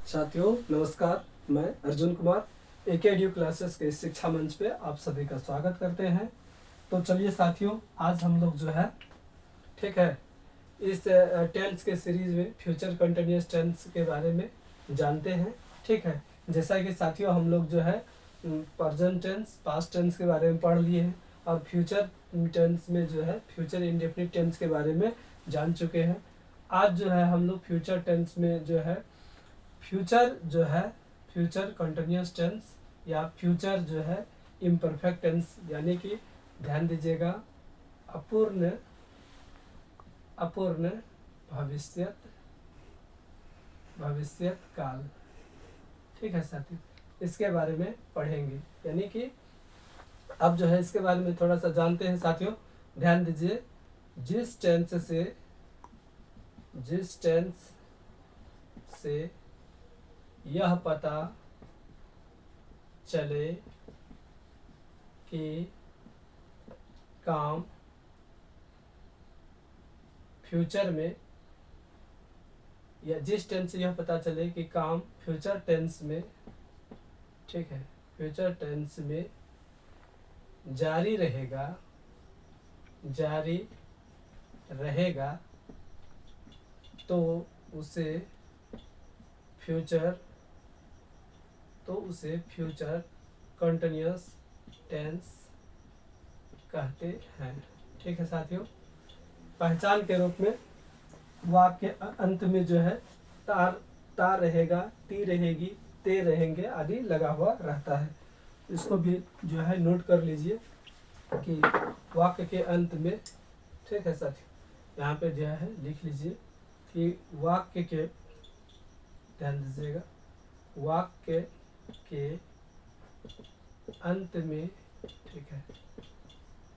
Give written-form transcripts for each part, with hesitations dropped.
साथियों नमस्कार, मैं अर्जुन कुमार एकेडयू क्लासेस के शिक्षा मंच पे आप सभी का स्वागत करते हैं। तो चलिए साथियों, आज हम लोग जो है ठीक है इस टेंस के सीरीज में फ्यूचर कंटिन्यूअस टेंस के बारे में जानते हैं। ठीक है, जैसा कि साथियों हम लोग जो है प्रेजेंट टेंस, पास्ट टेंस के बारे में पढ़ लिए हैं और फ्यूचर टेंस में जो है फ्यूचर इंडेफिनिट टेंस के बारे में जान चुके हैं। आज जो है हम लोग फ्यूचर टेंस में जो है फ्यूचर कंटिन्यूअस टेंस या फ्यूचर जो है इम्परफेक्ट टेंस, यानी कि ध्यान दीजिएगा अपूर्ण भविष्यत काल। ठीक है साथियों, इसके बारे में पढ़ेंगे, यानी कि अब जो है इसके बारे में थोड़ा सा जानते हैं साथियों। ध्यान दीजिए, जिस टेंस से यह पता चले कि काम फ्यूचर में, या जिस टेंस से यह पता चले कि काम फ्यूचर टेंस में, ठीक है, फ्यूचर टेंस में जारी रहेगा तो उसे फ्यूचर कंटिन्यूअस टेंस कहते हैं। ठीक है साथियों, पहचान के रूप में वाक्य के अंत में जो है तार रहेगा, टी रहेगी, ते रहेंगे आदि लगा हुआ रहता है। इसको भी जो है नोट कर लीजिए कि वाक्य के अंत में, ठीक है साथियों, यहाँ पे जो है लिख लीजिए कि वाक्य के, ध्यान दीजिएगा, वाक्य के अंत में, ठीक है,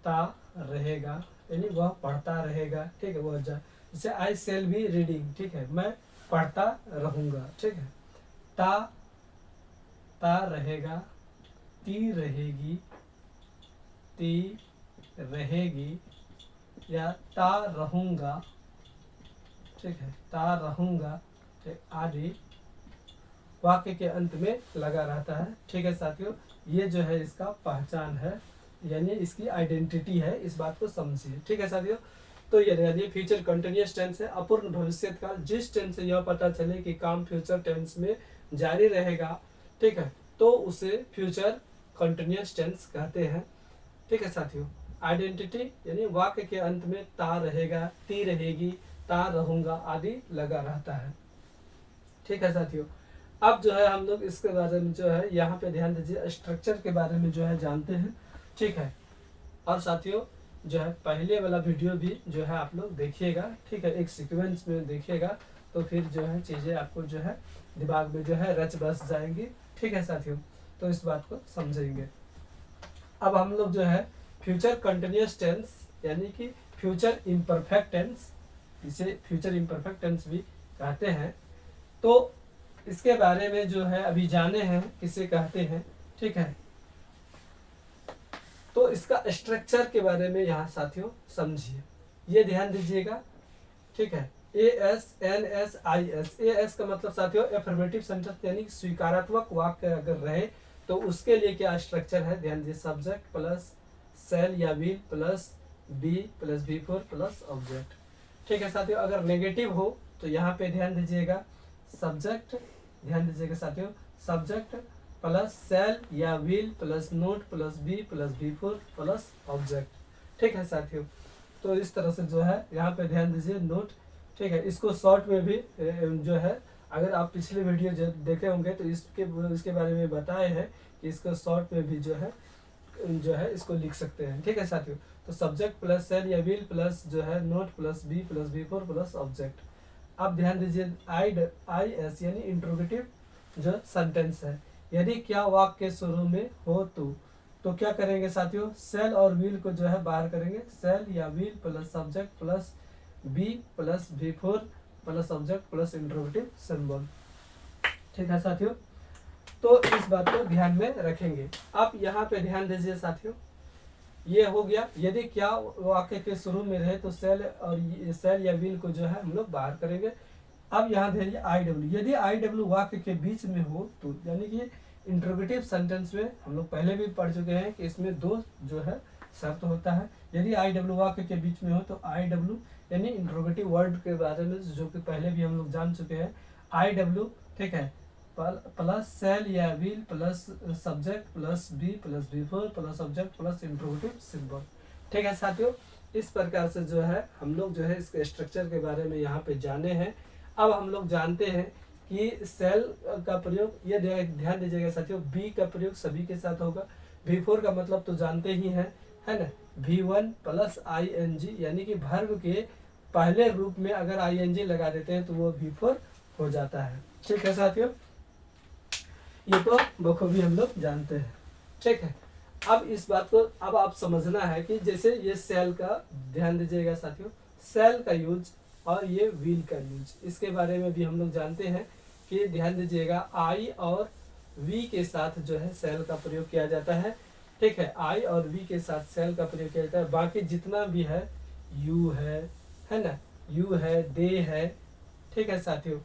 ता रहेगा, यानी वह पढ़ता रहेगा। ठीक है, वह जैसे आई शेल बी रीडिंग, ठीक है, मैं पढ़ता रहूँगा। ठीक है, ता रहेगा, ती रहेगी या ता रहूँगा, ठीक है, ता रहूँगा, ठीक, आदि वाक्य के अंत में लगा रहता है। ठीक है साथियों, ये जो है इसका पहचान है, यानी इसकी आइडेंटिटी है, इस बात को समझिए। ठीक है साथियों, तो ये फ्यूचर कंटिन्यूअस टेंस है, अपूर्ण भविष्यत काल। जिस टेंस से यह पता चले कि काम फ्यूचर टेंस में जारी रहेगा, ठीक है, तो उसे फ्यूचर कंटिन्यूअस टेंस कहते हैं। ठीक है साथियों, आइडेंटिटी यानी वाक्य के अंत में ता रहेगा, ती रहेगी, ता रहूंगा आदि लगा रहता है। ठीक है साथियों, अब जो है हम लोग इसके बारे में जो है यहाँ पे ध्यान दीजिए, स्ट्रक्चर के बारे में जो है जानते हैं। ठीक है, और साथियों जो है पहले वाला वीडियो भी जो है आप लोग देखिएगा, ठीक है, एक सीक्वेंस में देखिएगा, तो फिर जो है चीज़ें आपको जो है दिमाग में जो है रच बस जाएंगी। ठीक है साथियों, तो इस बात को समझेंगे। अब हम लोग जो है फ्यूचर कंटिन्यूअस टेंस यानी कि फ्यूचर इम्परफेक्ट टेंस, इसे फ्यूचर इम्परफेक्ट टेंस भी कहते हैं, तो इसके बारे में जो है अभी जाने हैं किसे कहते हैं। ठीक है, तो इसका स्ट्रक्चर के बारे में यहाँ साथियों समझिए, ये ध्यान दीजिएगा। ठीक है, ASNSIS, AS का मतलब साथियों एफर्मेटिव सेंटेंस यानी स्वीकारात्मक वाक्य अगर रहे तो उसके लिए क्या स्ट्रक्चर है, ध्यान दीजिए, सब्जेक्ट प्लस सेल या will plus be plus B4 plus object. ठीक है साथियों, अगर नेगेटिव हो तो यहाँ पे ध्यान दीजिएगा सब्जेक्ट, ध्यान दीजिएगा साथियों, सब्जेक्ट प्लस सेल या will plus not plus be plus B4 plus object. ठीक है साथियों, तो इस तरह से जो है यहाँ पे ध्यान दीजिए नोट। ठीक है, इसको शॉर्ट में भी जो है, अगर आप पिछले वीडियो जो देखे होंगे तो इसके बारे में बताए हैं कि इसको शॉर्ट में भी जो है इसको लिख सकते हैं। ठीक है साथियों, तो सब्जेक्ट प्लस सेल या विल प्लस जो है not plus be plus B4 plus object. अब ध्यान दीजिए IS यानी इंट्रोगेटिव जो सेंटेंस है, यदि क्या वाक्य के शुरू में हो तो क्या करेंगे साथियों, सेल और विल को जो है बाहर करेंगे, सेल या will plus subject plus be plus B4 plus object plus interrogative symbol. ठीक है साथियों, तो इस बात को ध्यान में रखेंगे। अब यहाँ पे ध्यान दीजिए साथियों, ये हो गया, यदि क्या वाक्य के शुरू में रहे तो सेल या विल को जो है हम लोग बाहर करेंगे। अब यहाँ ध्यान दीजिए आई डब्ल्यू, यदि आई डब्ल्यू वाक्य के बीच में हो तो, यानी कि इंट्रोगेटिव सेंटेंस में हम लोग पहले भी पढ़ चुके हैं कि इसमें दो जो है शर्त होता है। यदि आई डब्ल्यू वाक्य के बीच में हो तो आई डब्ल्यू यानी इंट्रोगेटिव वर्ड के बारे में जो कि पहले भी हम लोग जान चुके हैं, आई डब्ल्यू ठीक है प्लस सेल या will plus subject plus be plus before plus subject plus interrogative symbol. ठीक है साथियों, इस प्रकार से जो है हम लोग जो है इसके स्ट्रक्चर के बारे में यहाँ पे जाने हैं। अब हम लोग जानते हैं कि सेल का प्रयोग, ये ध्यान दीजिएगा साथियों, बी का प्रयोग सभी के साथ होगा। V4 का मतलब तो जानते ही हैं, है ना, V1 प्लस ING, यानी कि वर्ब के पहले रूप में अगर ING लगा देते हैं तो वो V4 हो जाता है। ठीक है साथियों, ये तो बखूबी हम लोग जानते हैं। ठीक है, अब इस बात को अब आप समझना है कि जैसे ये सेल का ध्यान दीजिएगा साथियों, सेल का यूज और ये व्हील का यूज, इसके बारे में भी हम लोग जानते हैं कि ध्यान दीजिएगा आई और वी के साथ जो है सेल का प्रयोग किया जाता है। ठीक है, आई और वी के साथ सेल का प्रयोग किया जाता है। बाकी जितना भी है यू है ना, यू है, दे है, ठीक है साथियों,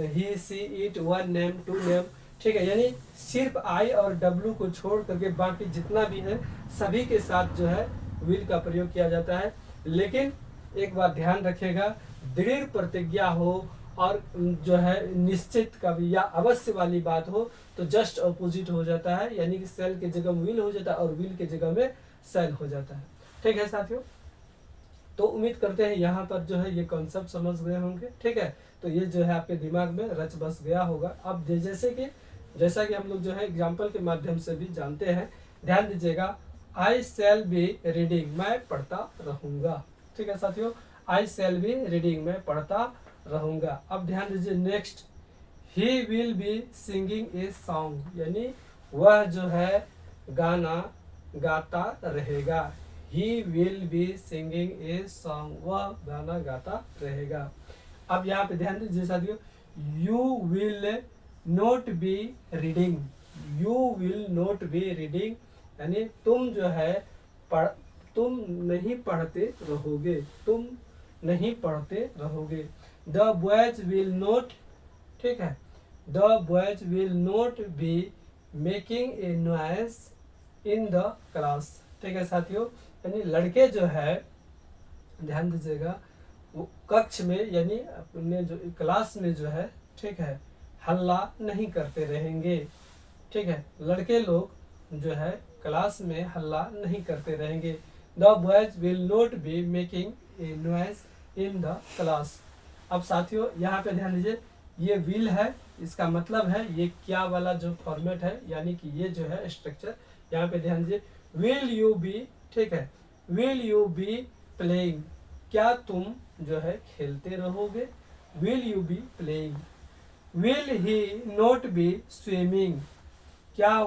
he see it, one name, two name, ठीक है, यानी सिर्फ आई और डब्ल्यू को छोड़ करके बाकी जितना भी है सभी के साथ जो है विल का प्रयोग किया जाता है। लेकिन एक बात ध्यान रखिएगा, दृढ़ प्रतिज्ञा हो और जो है निश्चित कभी या अवश्य वाली बात हो तो जस्ट अपोजिट हो जाता है, यानी कि सेल की जगह विल हो जाता है और विल की जगह में सेल हो जाता है। ठीक है साथियों, तो उम्मीद करते हैं यहाँ पर जो है ये कॉन्सेप्ट समझ गए होंगे। ठीक है, तो ये जो है आपके दिमाग में रच बस गया होगा। अब जैसा कि हम लोग जो है एग्जाम्पल के माध्यम से भी जानते हैं, ध्यान दीजिएगा, आई सेल बी रीडिंग, मैं पढ़ता रहूंगा। ठीक है साथियों, आई सेल बी रीडिंग, मैं पढ़ता रहूंगा। अब ध्यान दीजिए next, he will be singing a song, यानी वह जो है गाना गाता रहेगा। He will be singing a song, वह गाना गाता रहेगा। अब यहाँ पे ध्यान दीजिए साथियों, you will not be reading, you will not be reading, यानी तुम जो है तुम नहीं पढ़ते रहोगे, तुम नहीं पढ़ते रहोगे। द बॉयज विल नोट, ठीक है, the boys will not be making a noise in the class. ठीक है साथियों, यानी लड़के जो है ध्यान दीजिएगा वो कक्ष में यानी अपने जो क्लास में जो है, ठीक है, हल्ला नहीं करते रहेंगे। ठीक है, लड़के लोग जो है क्लास में हल्ला नहीं करते रहेंगे। The boys will not be making a noise in the class. अब साथियों यहाँ पे ध्यान दीजिए, ये विल है, इसका मतलब है ये क्या वाला जो फॉर्मेट है, यानी कि ये जो है स्ट्रक्चर, यहाँ पे ध्यान दीजिए, विल यू बी, ठीक है, विल यू बी प्लेइंग, क्या तुम जो है खेलते रहोगे। Will you be playing. Will he not be swimming, क्या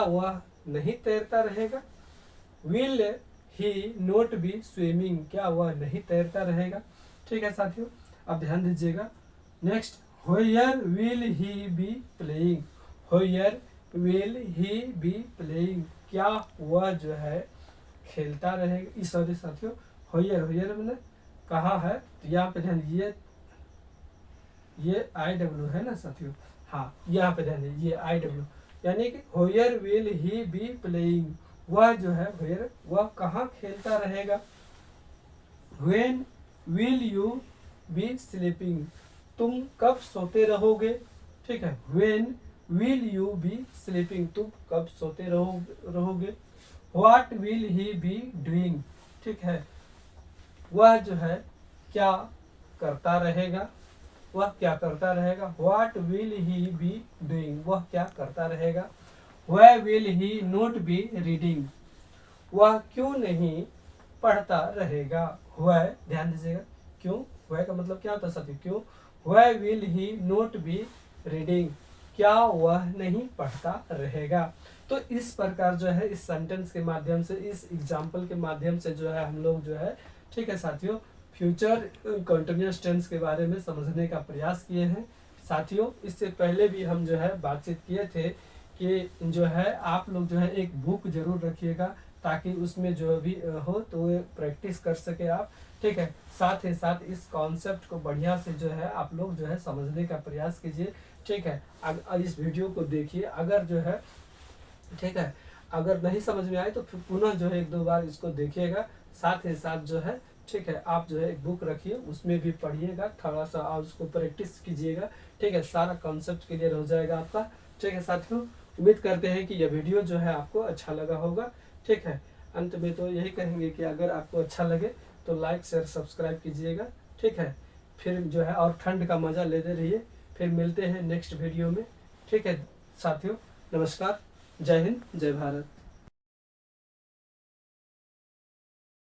वह नहीं तैरता रहेगा। Will he not be swimming, क्या वह नहीं तैरता रहेगा। ठीक है साथियों, अब ध्यान दीजिएगा next, where will he be playing, where will he be playing, क्या वह जो है खेलता रहेगा। सॉरी साथियों, व्हेयर मैंने कहा है, तो यहाँ पे ध्यान दीजिए, ये IW है ना साथियों, हाँ यहाँ पे ध्यान दीजिए, ये IW, यानी कि where will he be playing, वह जो है व्हेयर, वह कहाँ खेलता रहेगा। When will you B sleeping, तुम कब सोते रहोगे। ठीक है, when will you B sleeping, तुम कब सोते रहोगे। What will he be doing, ठीक है, वह जो है क्या करता रहेगा, वह क्या करता रहेगा। What will he be doing, वह क्या करता रहेगा। Why will he not be reading, वह क्यों नहीं पढ़ता रहेगा। व्हाई, ध्यान दीजिएगा, क्यों, व्हाई का मतलब क्या होता है साथियों, क्यों। Why will he not be reading, क्या वह नहीं पढ़ता रहेगा। तो इस प्रकार जो है इस सेंटेंस के माध्यम से, इस एग्जाम्पल के माध्यम से जो है हम लोग जो है, ठीक है साथियों, फ्यूचर कंटिन्यूअस टेंस के बारे में समझने का प्रयास किए हैं। साथियों इससे पहले भी हम जो है बातचीत किए थे कि जो है आप लोग जो है एक बुक जरूर रखिएगा, ताकि उसमें जो भी हो तो प्रैक्टिस कर सके आप। ठीक है। साथ ही साथ इस कॉन्सेप्ट को बढ़िया से जो है आप लोग जो है समझने का प्रयास कीजिए, ठीक है। इस वीडियो को देखिए, अगर जो है, ठीक है, अगर नहीं समझ में आए तो फिर पुनः जो है 1-2 बार इसको देखिएगा। साथ ही साथ जो है, ठीक है, आप जो है एक बुक रखिए, उसमें भी पढ़िएगा थोड़ा सा और उसको प्रैक्टिस कीजिएगा, ठीक है। सारा कॉन्सेप्ट क्लियर हो जाएगा आपका, ठीक है साथियों। उम्मीद करते हैं कि यह वीडियो जो है आपको अच्छा लगा होगा, ठीक है। अंत में तो यही कहेंगे कि अगर आपको अच्छा लगे तो लाइक शेयर सब्सक्राइब कीजिएगा, ठीक है। फिर जो है और ठंड का मज़ा लेते रहिए। फिर मिलते हैं नेक्स्ट वीडियो में, ठीक है साथियों। नमस्कार, जय हिंद, जय भारत।